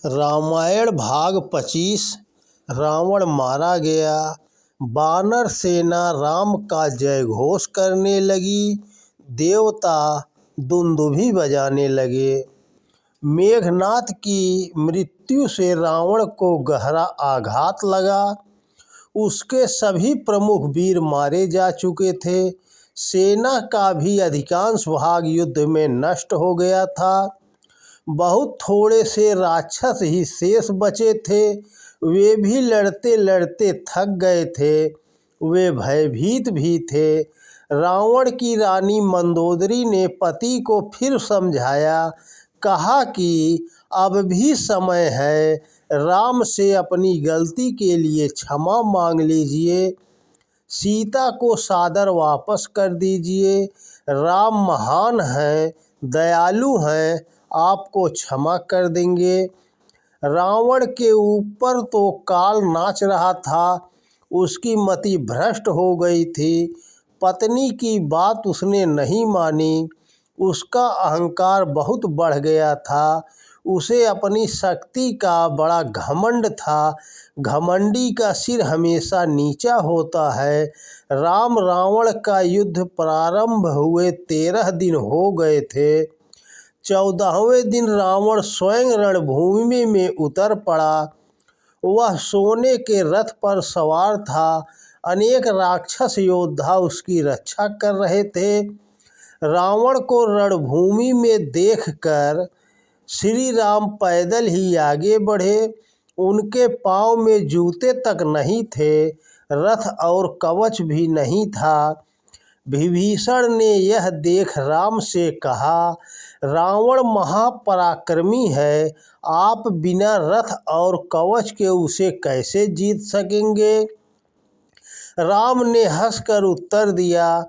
रामायण भाग 25। रावण मारा गया। वानर सेना राम का जय घोष करने लगी। देवता दुंदुभी बजाने लगे। मेघनाथ की मृत्यु से रावण को गहरा आघात लगा। उसके सभी प्रमुख वीर मारे जा चुके थे। सेना का भी अधिकांश भाग युद्ध में नष्ट हो गया था। बहुत थोड़े से राक्षस ही शेष बचे थे। वे भी लड़ते लड़ते थक गए थे। वे भयभीत भी थे। रावण की रानी मंदोदरी ने पति को फिर समझाया। कहा कि अब भी समय है। राम से अपनी गलती के लिए क्षमा मांग लीजिए। सीता को सादर वापस कर दीजिए। राम महान हैं, दयालु हैं, आपको क्षमा कर देंगे। रावण के ऊपर तो काल नाच रहा था। उसकी मति भ्रष्ट हो गई थी। पत्नी की बात उसने नहीं मानी। उसका अहंकार बहुत बढ़ गया था। उसे अपनी शक्ति का बड़ा घमंड था। घमंडी का सिर हमेशा नीचा होता है। राम रावण का युद्ध प्रारंभ हुए 13 दिन हो गए थे। 14वें दिन रावण स्वयं रणभूमि में उतर पड़ा। वह सोने के रथ पर सवार था। अनेक राक्षस योद्धा उसकी रक्षा कर रहे थे। रावण को रणभूमि में देखकर श्री राम पैदल ही आगे बढ़े। उनके पांव में जूते तक नहीं थे। रथ और कवच भी नहीं था। विभीषण ने यह देख राम से कहा, रावण महापराक्रमी है। आप बिना रथ और कवच के उसे कैसे जीत सकेंगे? राम ने हंसकर उत्तर दिया,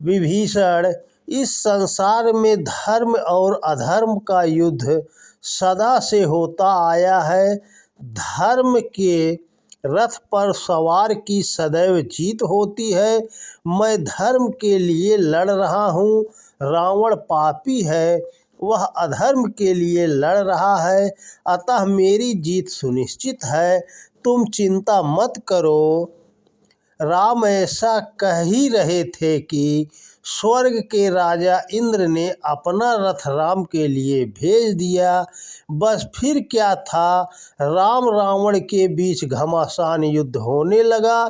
विभीषण, इस संसार में धर्म और अधर्म का युद्ध सदा से होता आया है। धर्म के रथ पर सवार की सदैव जीत होती है। मैं धर्म के लिए लड़ रहा हूँ। रावण पापी है, वह अधर्म के लिए लड़ रहा है, अतः मेरी जीत सुनिश्चित है। तुम चिंता मत करो। राम ऐसा कह ही रहे थे कि स्वर्ग के राजा इंद्र ने अपना रथ राम के लिए भेज दिया। बस फिर क्या था, राम रावण के बीच घमासान युद्ध होने लगा।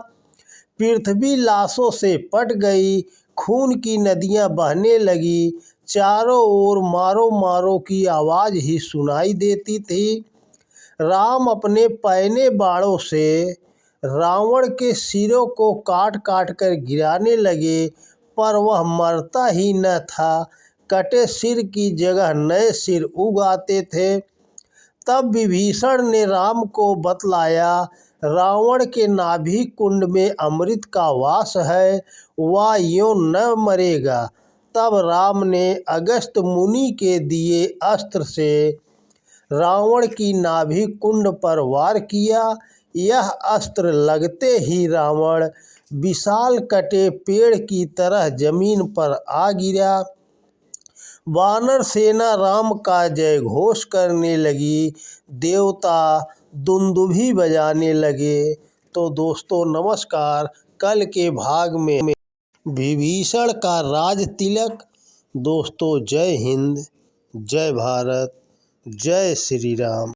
पृथ्वी लाशों से पट गई। खून की नदियां बहने लगी। चारों ओर मारो मारो की आवाज़ ही सुनाई देती थी। राम अपने पैने बाणों से रावण के सिरों को काट काट कर गिराने लगे, पर वह मरता ही न था। कटे सिर की जगह नए सिर उग आते थे। तब विभीषण ने राम को बतलाया, रावण के नाभि कुंड में अमृत का वास है, वह यूं न मरेगा। तब राम ने अगस्त्य मुनि के दिए अस्त्र से रावण की नाभि कुंड पर वार किया। यह अस्त्र लगते ही रावण विशाल कटे पेड़ की तरह जमीन पर आ गिरा। वानर सेना राम का जय घोष करने लगी। देवता दुंदुभी बजाने लगे। तो दोस्तों नमस्कार। कल के भाग में विभीषण का राज तिलक। दोस्तों जय हिंद, जय भारत, जय श्री राम।